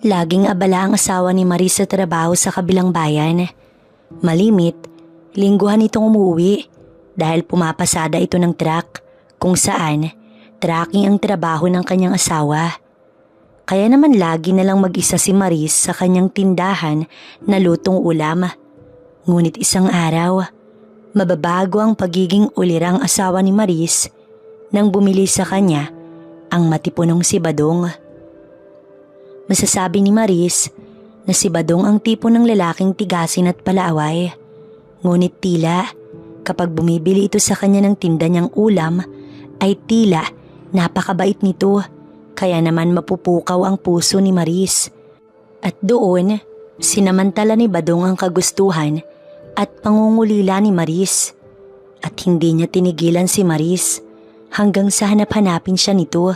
Laging abala ang asawa ni Maris sa trabaho sa kabilang bayan. Malimit, lingguhan itong umuwi dahil pumapasada ito ng truck kung saan tracking ang trabaho ng kanyang asawa. Kaya naman lagi na lang mag-isa si Maris sa kanyang tindahan na lutong ulam. Ngunit isang araw, mababago ang pagiging ulirang asawa ni Maris nang bumili sa kanya ang matipunong si Badong. Masasabi ni Maris na si Badong ang tipo ng lalaking tigasin at palaaway. Ngunit tila kapag bumibili ito sa kanya ng tinda niyang ulam ay tila napakabait nito, kaya naman mapupukaw ang puso ni Maris. At doon, sinamantala ni Badong ang kagustuhan at pangungulila ni Maris. At hindi niya tinigilan si Maris hanggang sa hanap-hanapin siya nito.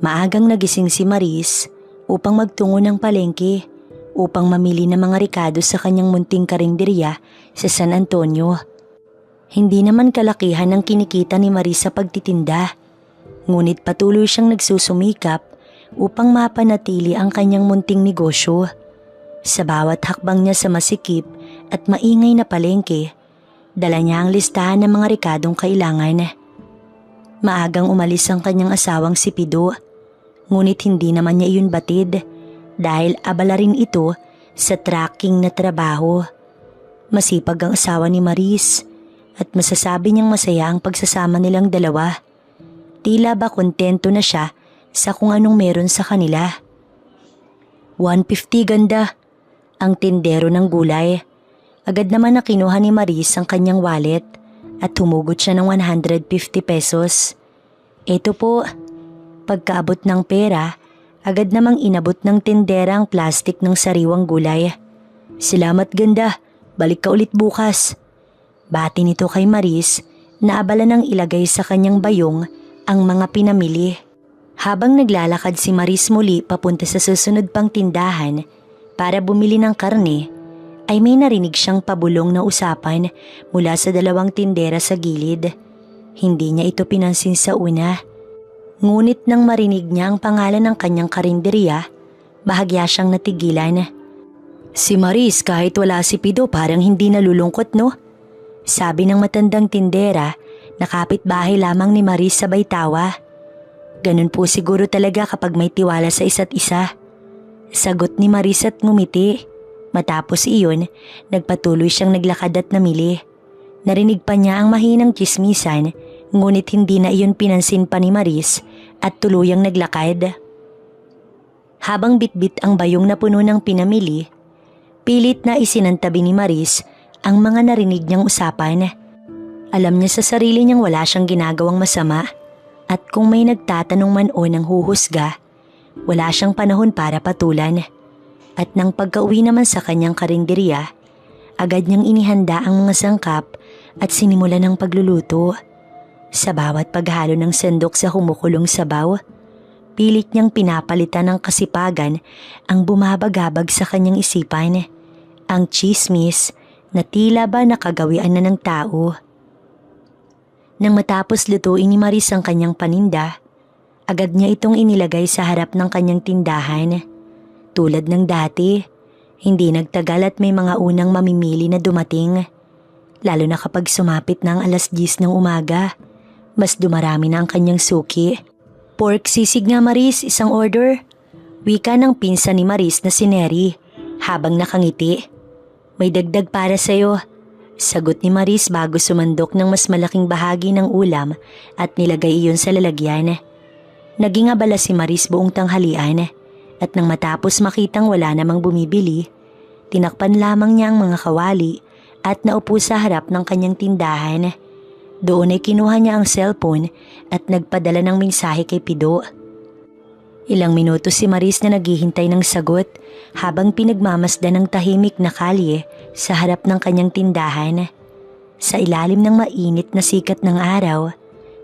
Maagang nagising si Maris upang magtungo ng palengke upang mamili ng mga rekado sa kanyang munting karinderya sa San Antonio. Hindi naman kalakihan ang kinikita ni Maris sa pagtitinda, ngunit patuloy siyang nagsusumikap upang mapanatili ang kanyang munting negosyo. Sa bawat hakbang niya sa masikip at maingay na palengke, dala niya ang listahan ng mga rekadong kailangan. Maagang umalis ang kanyang asawang si Pido, ngunit hindi naman niya iyon batid dahil abala rin ito sa tracking na trabaho. Masipag ang asawa ni Maris at masasabi niyang masaya ang pagsasama nilang dalawa. Tila ba kontento na siya sa kung anong meron sa kanila. 150 ganda, ang tindero ng gulay. Agad naman na kinuha ni Maris ang kanyang wallet at humugot siya ng 150 pesos. Ito po. Pagkaabot ng pera, agad namang inabot ng tindera ang plastik ng sariwang gulay. Salamat ganda, balik ka ulit bukas. Bati nito kay Maris na abala nang ilagay sa kanyang bayong ang mga pinamili. Habang naglalakad si Maris muli papunta sa susunod pang tindahan para bumili ng karne, ay may narinig siyang pabulong na usapan mula sa dalawang tindera sa gilid. Hindi niya ito pinansin sa una. Ngunit nang marinig niya ang pangalan ng kanyang karinderya, bahagya siyang natigilan. Si Maris kahit wala si Pido parang hindi nalulungkot no? Sabi ng matandang tindera na kapitbahay lamang ni Maris sabay tawa. Ganun po siguro talaga kapag may tiwala sa isa't isa. Sagot ni Maris at ngumiti. Matapos iyon, nagpatuloy siyang naglakad at namili. Narinig pa niya ang mahinang tsismisan, ngunit hindi na iyon pinansin pa ni Maris at tuluyang naglakad. Habang bitbit ang bayong na puno ng pinamili, pilit na isinantabi ni Maris ang mga narinig niyang usapan. Alam niya sa sarili niyang wala siyang ginagawang masama at kung may nagtatanong man o ng huhusga, wala siyang panahon para patulan. At nang pagka-uwi naman sa kanyang karinderya, agad niyang inihanda ang mga sangkap at sinimulan ng pagluluto. Sa bawat paghalo ng sendok sa kumukulong sabaw, pilit niyang pinapalitan ng kasipagan ang bumabagabag sa kanyang isipan, ang tsismis na tila ba nakagawian na ng tao. Nang matapos lutuin ni Maris ang kanyang paninda, agad niya itong inilagay sa harap ng kanyang tindahan. Tulad ng dati, hindi nagtagal at may mga unang mamimili na dumating. Lalo na kapag sumapit na ang 10:00 ng umaga, mas dumarami na ang kanyang suki. Pork sisig nga Maris, isang order. Wika ng pinsan ni Maris na si Neri habang nakangiti. May dagdag para sa'yo. Sagot ni Maris bago sumandok ng mas malaking bahagi ng ulam at nilagay iyon sa lalagyan. Naging abala si Maris buong tanghalian. At nang matapos makitang wala namang bumibili, tinakpan lamang niya ang mga kawali at naupo sa harap ng kanyang tindahan. Doon ay kinuha niya ang cellphone at nagpadala ng mensahe kay Pido. Ilang minuto si Maris na naghihintay ng sagot habang pinagmamasdan ng tahimik na kalye sa harap ng kanyang tindahan. Sa ilalim ng mainit na sikat ng araw,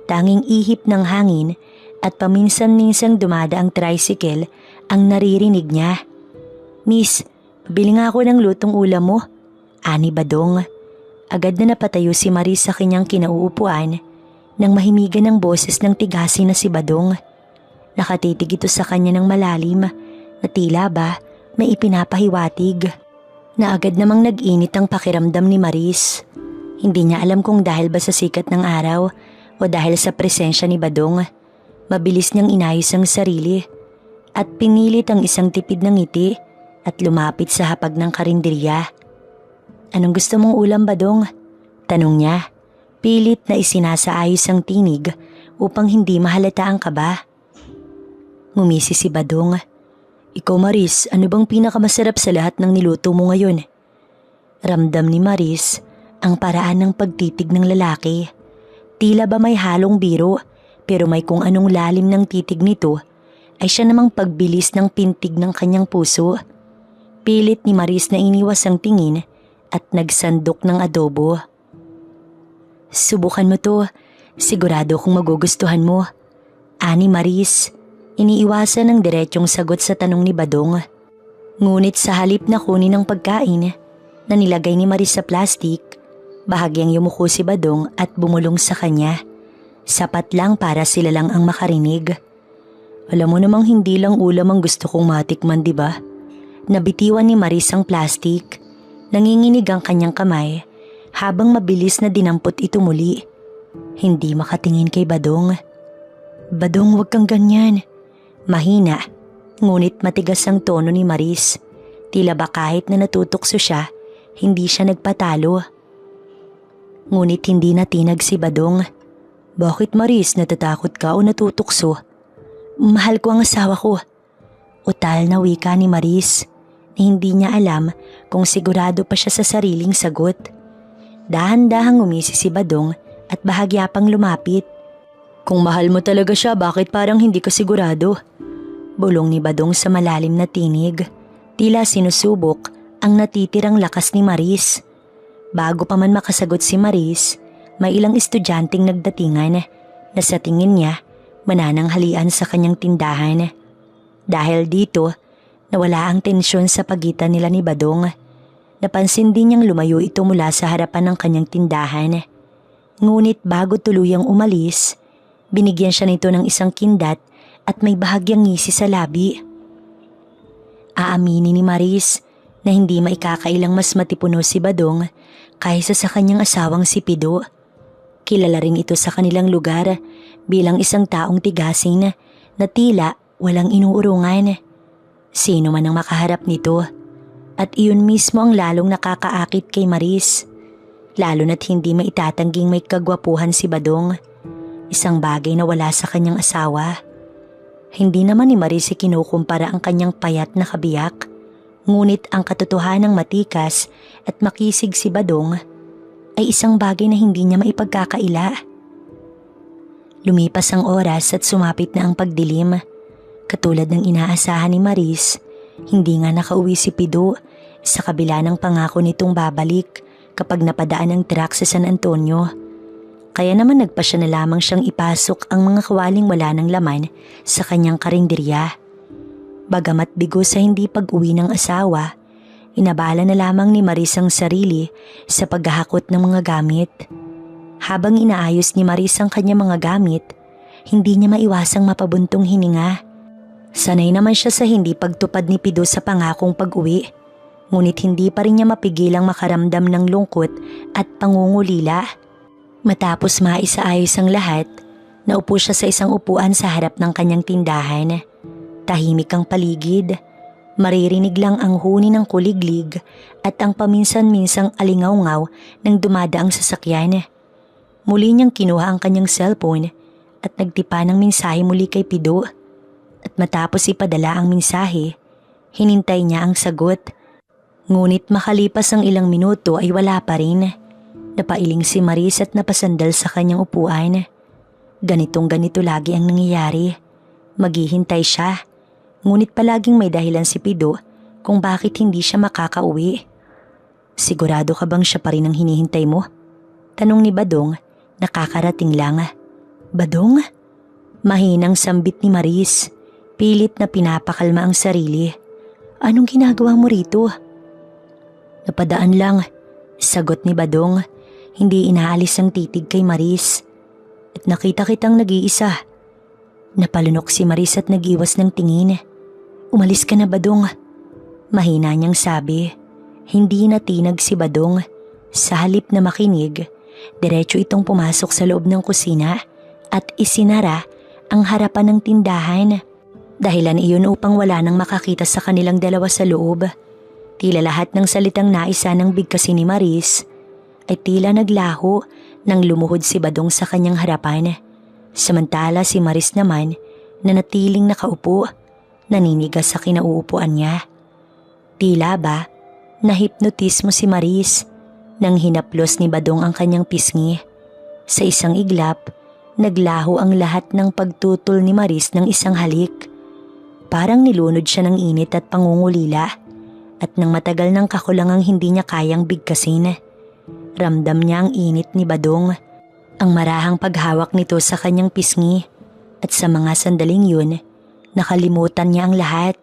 tanging ihip ng hangin at paminsan-minsang dumadaang tricycle ang naririnig niya. Miss, pabili nga ako ng lutong ulam mo. Ani Badong. Agad na napatayo si Maris sa kanyang kinauupuan nang mahimigan ng boses ng tigasin na si Badong. Nakatitig ito sa kanya ng malalim na tila ba may ipinapahiwatig. Na agad namang nag-init ang pakiramdam ni Maris. Hindi niya alam kung dahil ba sa sikat ng araw o dahil sa presensya ni Badong. Mabilis niyang inayos ang sarili at pinilit ang isang tipid ng ngiti at lumapit sa hapag ng karinderya. "Anong gusto mong ulam, Badong?" tanong niya. Pilit na isinasaayos ang tinig upang hindi mahalata ang kaba. Ngumisi si Badong. "Ikaw, Maris, ano bang pinakamasarap sa lahat ng niluto mo ngayon?" Ramdam ni Maris ang paraan ng pagtitig ng lalaki. Tila ba may halong biro, pero may kung anong lalim ng titig nito ay siya namang pagbilis ng pintig ng kanyang puso. Pilit ni Maris na iniwas ang tingin at nagsandok ng adobo. "Subukan mo to, sigurado kong magugustuhan mo," ani Maris. Iniiwasan ng diretsong sagot sa tanong ni Badong. Ngunit sa halip na kunin ang pagkain na nilagay ni Maris sa plastic, bahagyang yumuko si Badong at bumulong sa kanya. Sapat lang para sila lang ang makarinig. "Alam mo namang hindi lang ulam ang gusto kong matikman, di ba?" Nabitiwan ni Maris ang plastic. Nanginginig ang kanyang kamay habang mabilis na dinampot ito muli. Hindi makatingin kay Badong. "Badong, wag kang ganyan." Mahina, ngunit matigas ang tono ni Maris. Tila ba kahit na natutokso siya, hindi siya nagpatalo. Ngunit hindi natinag si Badong. "Bakit, Maris, natatakot ka o natutokso?" "Mahal ko ang asawa ko." Utal na wika ni Maris na hindi niya alam kung sigurado pa siya sa sariling sagot. Dahan-dahang umisi si Badong at bahagya pang lumapit. "Kung mahal mo talaga siya, bakit parang hindi ka sigurado?" Bulong ni Badong sa malalim na tinig. Tila sinusubok ang natitirang lakas ni Maris. Bago pa man makasagot si Maris, may ilang estudyanteng nagdatingan na sa tingin niya manananghalian sa kanyang tindahan. Dahil dito, nawala ang tensyon sa pagitan nila ni Badong. Napansin din niyang lumayo ito mula sa harapan ng kanyang tindahan. Ngunit bago tuluyang umalis, binigyan siya nito ng isang kindat at may bahagyang ngisi sa labi. Aaminin ni Maris na hindi maikakailang mas matipuno si Badong kaysa sa kanyang asawang si Pido. Kilala rin ito sa kanilang lugar bilang isang taong tigasin na tila walang inuurungan. Sino man ang makaharap nito, at iyon mismo ang lalong nakakaakit kay Maris. Lalo na't hindi maitatangging may kagwapuhan si Badong, isang bagay na wala sa kanyang asawa. Hindi naman ni Maris kinukumpara ang kanyang payat na kabiyak, ngunit ang katotohanang matikas at makisig si Badong ay isang bagay na hindi niya maipagkakaila. Lumipas ang oras at sumapit na ang pagdilim. Katulad ng inaasahan ni Maris, hindi nga nakauwi si Pido sa kabila ng pangako nitong babalik kapag napadaan ang truck sa San Antonio. Kaya naman nagpasya na lamang siyang ipasok ang mga kawaling wala ng laman sa kanyang karinderya. Bagamat bigo sa hindi pag-uwi ng asawa, inabala na lamang ni Maris ang sarili sa paghahakot ng mga gamit. Habang inaayos ni Maris ang kanyang mga gamit, hindi niya maiwasang mapabuntong hininga. Sanay naman siya sa hindi pagtupad ni Pido sa pangakong pag-uwi, ngunit hindi pa rin niya mapigilang makaramdam ng lungkot at pangungulila. Matapos maisaayos ang lahat, naupo siya sa isang upuan sa harap ng kanyang tindahan. Tahimik ang paligid. Maririnig lang ang huni ng kuliglig at ang paminsan-minsang alingaw-ngaw ng dumadaang sasakyan. Muli niyang kinuha ang kanyang cellphone at nagtipa ng mensahe muli kay Pido. At matapos ipadala ang mensahe, hinintay niya ang sagot. Ngunit makalipas ang ilang minuto ay wala pa rin. Napailing si Maris at napasandal sa kanyang upuan. Ganitong-ganito lagi ang nangyayari. Maghihintay siya. Ngunit palaging may dahilan si Pido kung bakit hindi siya makakauwi. "Sigurado ka bang siya pa rin ang hinihintay mo?" tanong ni Badong, nakakarating lang. "Badong?" Mahinang sambit ni Maris. Pilit na pinapakalma ang sarili. "Anong ginagawa mo rito?" "Napadaan lang," sagot ni Badong. Hindi inaalis ang titig kay Maris. "At nakita kitang nag-iisa." Napalunok si Maris at nag-iwas ng tingin. Umalis ka na, Badong. Mahina niyang sabi. Hindi natinag si Badong. Sa halip na makinig, diretso itong pumasok sa loob ng kusina at isinara ang harapan ng tindahan. Dahilan iyon upang wala nang makakita sa kanilang dalawa sa loob. Tila lahat ng salitang naisa ng bigkasin ni Maris ay tila naglaho nang lumuhod si Badong sa kanyang harapan. Samantala si Maris naman na natiling nakaupo, naninigas sa kinauupuan niya. Tila ba nahipnotismo si Maris nang hinaplos ni Badong ang kanyang pisngi. Sa isang iglap, naglaho ang lahat ng pagtutol ni Maris ng isang halik. Parang nilunod siya ng init at pangungulila at nang matagal ng kakulangang hindi niya kayang bigkasin. Ramdam niya ang init ni Badong, ang marahang paghawak nito sa kanyang pisngi at sa mga sandaling yun, nakalimutan niya ang lahat.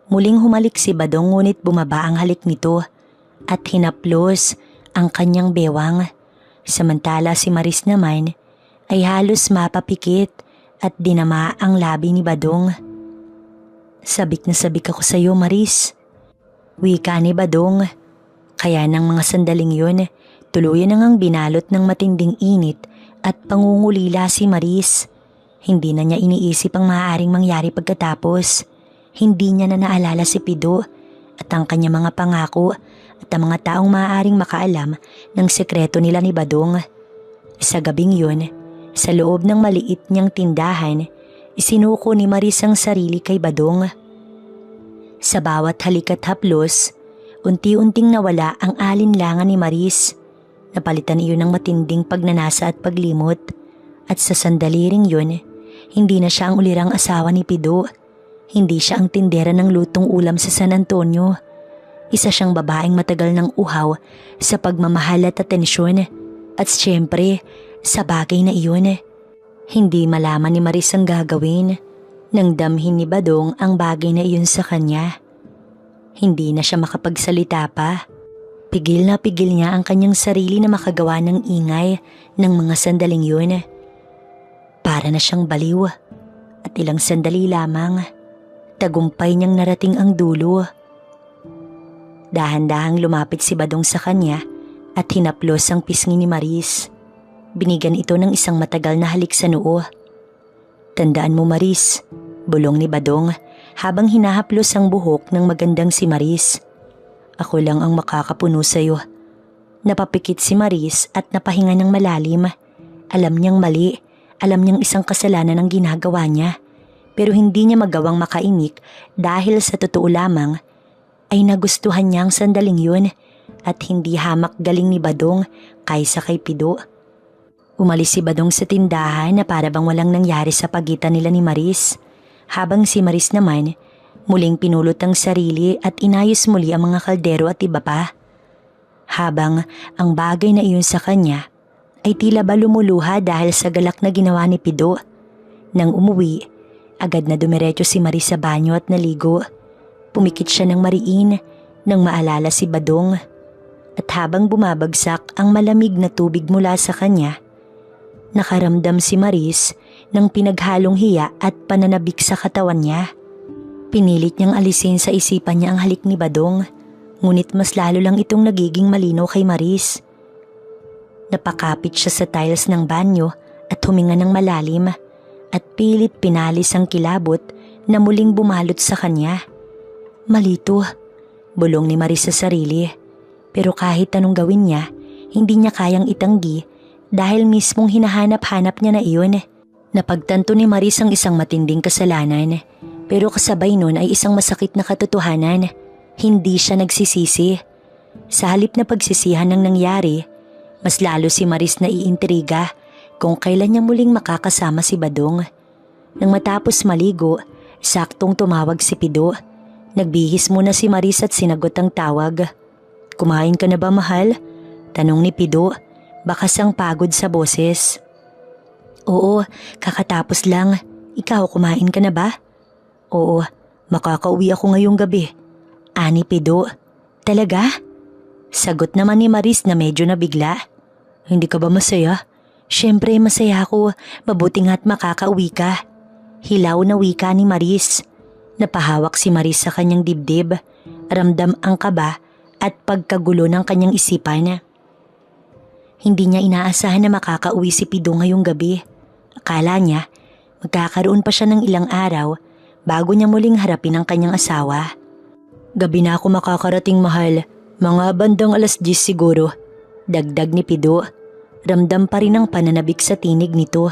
Muling humalik si Badong ngunit bumaba ang halik nito at hinaplos ang kanyang bewang. Samantala si Maris naman ay halos mapapikit at dinama ang labi ni Badong. Sabik na sabik ako sa iyo, Maris. Wika ni Badong. Kaya ng mga sandaling yun, tuluyan na ngang binalot ng matinding init at pangungulila si Maris. Hindi na niya iniisip ang maaaring mangyari pagkatapos. Hindi niya na naalala si Pido at ang kanyang mga pangako at ang mga taong maaaring makaalam ng sekreto nila ni Badong. Sa gabing yun, sa loob ng maliit niyang tindahan, isinuko ni Maris ang sarili kay Badong. Sa bawat halik at haplos, unti-unting nawala ang alinlangan ni Maris. Napalitan iyon ng matinding pagnanasa at paglimot. At sa sandali ring yun, hindi na siya ang ulirang asawa ni Pido. Hindi siya ang tindera ng lutong ulam sa San Antonio. Isa siyang babaeng matagal ng uhaw sa pagmamahal at atensyon. At siyempre, sa bagay na iyon, hindi malaman ni Maris ang gagawin nang damhin ni Badong ang bagay na iyon sa kanya. Hindi na siya makapagsalita pa. Pigil na pigil niya ang kanyang sarili na makagawa ng ingay ng mga sandaling yun. Para na siyang baliw at ilang sandali lamang, tagumpay niyang narating ang dulo. Dahan-dahang lumapit si Badong sa kanya at hinaplos ang pisngi ni Maris. Binigyan ito ng isang matagal na halik sa noo. Tandaan mo, Maris, bulong ni Badong habang hinahaplos ang buhok ng magandang si Maris. Ako lang ang makakapuno sa'yo. Napapikit si Maris at napahinga ng malalim. Alam niyang mali, alam niyang isang kasalanan ang ginagawa niya. Pero hindi niya magawang makainik dahil sa totoo lamang ay nagustuhan niya ang sandaling yun at hindi hamak galing ni Badong kaysa kay Pido. Umalis si Badong sa tindahan na para bang walang nangyari sa pagitan nila ni Maris, habang si Maris naman muling pinulot ang sarili at inayos muli ang mga kaldero at iba pa. Habang ang bagay na iyon sa kanya ay tila ba lumuluha dahil sa galak na ginawa ni Pido. Nang umuwi, agad na dumiretso si Maris sa banyo at naligo. Pumikit siya ng mariin nang maalala si Badong. At habang bumabagsak ang malamig na tubig mula sa kanya, nakaramdam si Maris ng pinaghalong hiya at pananabik sa katawan niya. Pinilit niyang alisin sa isipan niya ang halik ni Badong, ngunit mas lalo lang itong nagiging malinaw kay Maris. Napakapit siya sa tiles ng banyo at huminga ng malalim at pilit pinalis ang kilabot na muling bumalot sa kanya. Malito, bulong ni Maris sa sarili. Pero kahit anong gawin niya, hindi niya kayang itanggi dahil mismong hinahanap-hanap niya na iyon. Napagtanto ni Maris ang isang matinding kasalanan, pero kasabay nun ay isang masakit na katotohanan. Hindi siya nagsisisi. Sa halip na pagsisihan ng nangyari, mas lalo si Maris na iintriga kung kailan niya muling makakasama si Badong. Nang matapos maligo, saktong tumawag si Pido. Nagbihis muna si Maris at sinagot ang tawag. Kumain ka na ba, mahal? Tanong ni Pido, bakas ang pagod sa boses. Oo, kakatapos lang. Ikaw, kumain ka na ba? Oo, makakauwi ako ngayong gabi. Ani Pido. Talaga? Sagot naman ni Maris na medyo nabigla. Hindi ka ba masaya? Siyempre masaya ako, mabuti nga't makakauwi ka. Hilaw na wika ni Maris. Napahawak si Maris sa kanyang dibdib, ramdam ang kaba at pagkagulo ng kanyang isipan. Hindi niya inaasahan na makakauwi si Pido ngayong gabi. Akala niya magkakaroon pa siya ng ilang araw bago niya muling harapin ang kanyang asawa. Gabi na ako makakarating, mahal. Mga bandang 10:00 siguro. Dagdag ni Pido. Ramdam pa rin ang pananabik sa tinig nito.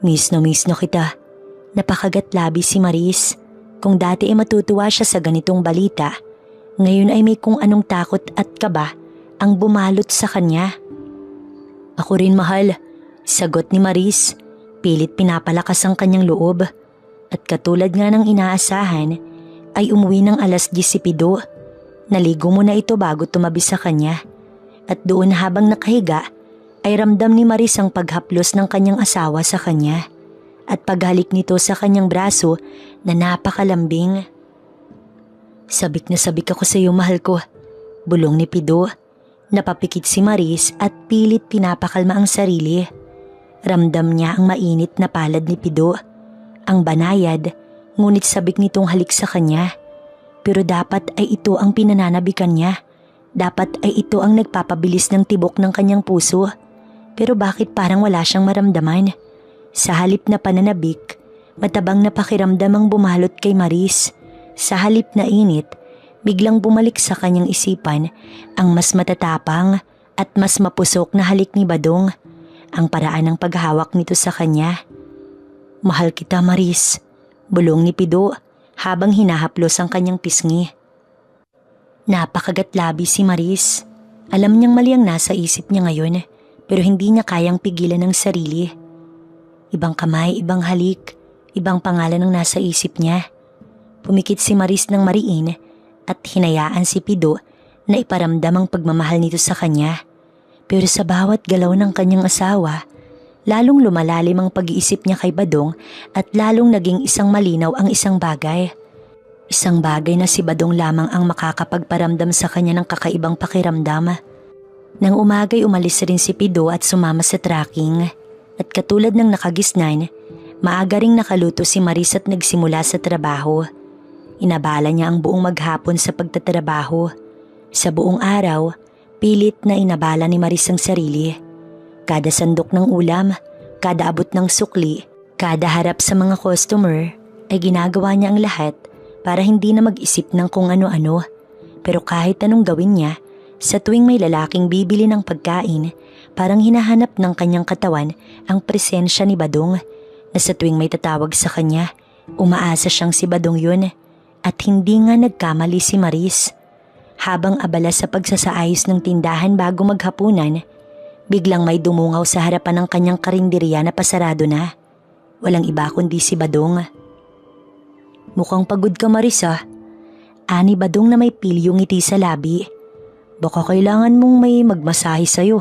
Miss na kita. Napakagat labi si Maris. Kung dati ay matutuwa siya sa ganitong balita, ngayon ay may kung anong takot at kaba ang bumalot sa kanya. Ako rin, mahal. Sagot ni Maris. Pilit pinapalakas ang kanyang loob. At katulad nga ng inaasahan, ay umuwi ng 10:00 si Pido. Naligo muna ito bago tumabi sa kanya. At doon habang nakahiga, ay ramdam ni Maris ang paghaplos ng kanyang asawa sa kanya. At paghalik nito sa kanyang braso na napakalambing. Sabik na sabik ako sa iyo, mahal ko. Bulong ni Pido. Napapikit si Maris at pilit pinapakalma ang sarili. Ramdam niya ang mainit na palad ni Pido. Ang banayad, ngunit sabik nitong halik sa kanya. Pero dapat ay ito ang pinananabikan niya. Dapat ay ito ang nagpapabilis ng tibok ng kanyang puso. Pero bakit parang wala siyang maramdaman? Sa halip na pananabik, matabang na pakiramdam ang bumalot kay Maris. Sa halip na init, biglang bumalik sa kanyang isipan ang mas matatapang at mas mapusok na halik ni Badong. Ang paraan ng paghawak nito sa kanya. Mahal kita, Maris. Bulong ni Pido habang hinahaplos ang kanyang pisngi. Napakagatlabi si Maris. Alam niyang mali ang nasa isip niya ngayon, pero hindi niya kayang pigilan ang sarili. Ibang kamay, ibang halik, ibang pangalan ang nasa isip niya. Pumikit si Maris ng mariin at hinayaan si Pido na iparamdam ang pagmamahal nito sa kanya. Pero sa bawat galaw ng kanyang asawa, lalong lumalalim ang pag-iisip niya kay Badong at lalong naging isang malinaw ang isang bagay. Isang bagay na si Badong lamang ang makakapagparamdam sa kanya ng kakaibang pakiramdam. Nang umagay umalis rin si Pido at sumama sa tracking. At katulad ng nakagisnan, maaga ring nakaluto si Maris at nagsimula sa trabaho. Inabala niya ang buong maghapon sa pagtatrabaho. Sa buong araw, pilit na inabala ni Maris ang sarili. Kada sandok ng ulam, kada abot ng sukli, kada harap sa mga customer, ay ginagawa niya ang lahat para hindi na mag-isip ng kung ano-ano. Pero kahit anong gawin niya, sa tuwing may lalaking bibili ng pagkain, parang hinahanap ng kanyang katawan ang presensya ni Badong, na sa tuwing may tatawag sa kanya, umaasa siyang si Badong yun. At hindi nga nagkamali si Maris. Habang abala sa pagsasaayos ng tindahan bago maghapunan, biglang may dumungaw sa harapan ng kanyang karinderya na pasarado na. Walang iba kundi si Badong. Mukhang pagod ka, Maris, ah. Ani Badong na may pilyong ngiti sa labi. Baka kailangan mong may magmasahe sa'yo.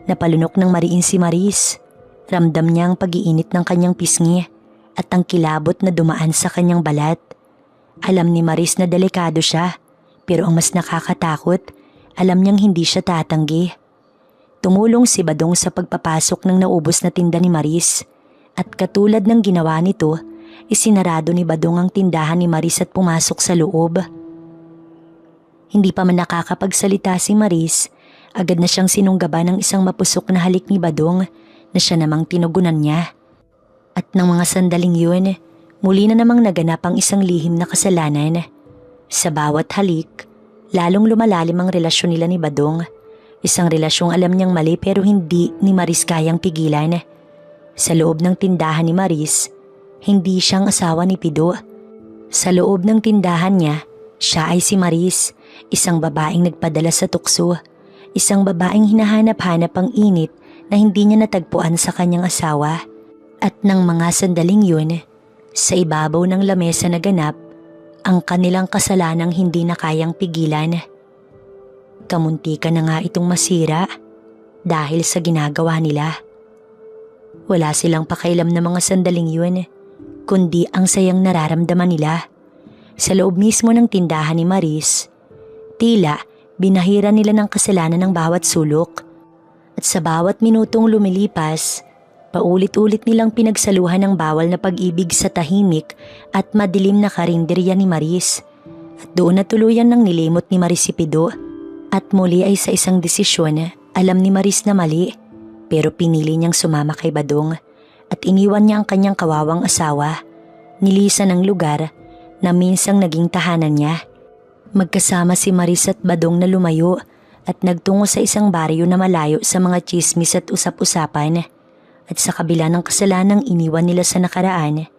Napalunok ng mariin si Maris. Ramdam niya ang pag-iinit ng kanyang pisngi at ang kilabot na dumaan sa kanyang balat. Alam ni Maris na delikado siya, pero ang mas nakakatakot, alam niyang hindi siya tatanggi. Tumulong si Badong sa pagpapasok ng naubos na tinda ni Maris at katulad ng ginawa nito, isinarado ni Badong ang tindahan ni Maris at pumasok sa loob. Hindi pa man nakakapagsalita si Maris, agad na siyang sinunggaban ng isang mapusok na halik ni Badong na siya namang tinugunan niya. At ng mga sandaling yun, muli na namang naganap ang isang lihim na kasalanan. Sa bawat halik, lalong lumalalim ang relasyon nila ni Badong. Isang relasyong alam niyang mali pero hindi ni Maris kayang pigilan. Sa loob ng tindahan ni Maris, hindi siyang asawa ni Pido. Sa loob ng tindahan niya, siya ay si Maris, isang babaeng nagpadala sa tukso. Isang babaeng hinahanap-hanap ang init na hindi niya natagpuan sa kanyang asawa. At ng mga sandaling yun, sa ibabaw ng lamesa na ganap, ang kanilang kasalanang hindi na kayang pigilan. Kamuntika na nga itong masira dahil sa ginagawa nila. Wala silang pakailam na mga sandaling yun, kundi ang sayang nararamdaman nila. Sa loob mismo ng tindahan ni Maris, tila binahira nila ng kasalanan ng bawat sulok. At sa bawat minutong lumilipas, Paulit-ulit nilang pinagsaluhan ng bawal na pag-ibig sa tahimik at madilim na karinderya ni Maris. At doon na tuluyan ng nilimot ni Maris si Pido. At muli ay sa isang desisyon, alam ni Maris na mali, pero pinili niyang sumama kay Badong at iniwan niya ang kanyang kawawang asawa. Nilisan ng lugar na minsang naging tahanan niya. Magkasama si Maris at Badong na lumayo at nagtungo sa isang baryo na malayo sa mga tsismis at usap-usapan. At sa kabila ng kasalanang iniwan nila sa nakaraan,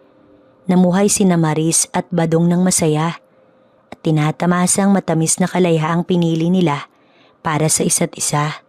namuhay sina Maris at Badong ng masaya at tinatamasang matamis na kalayhaang pinili nila para sa isa't isa.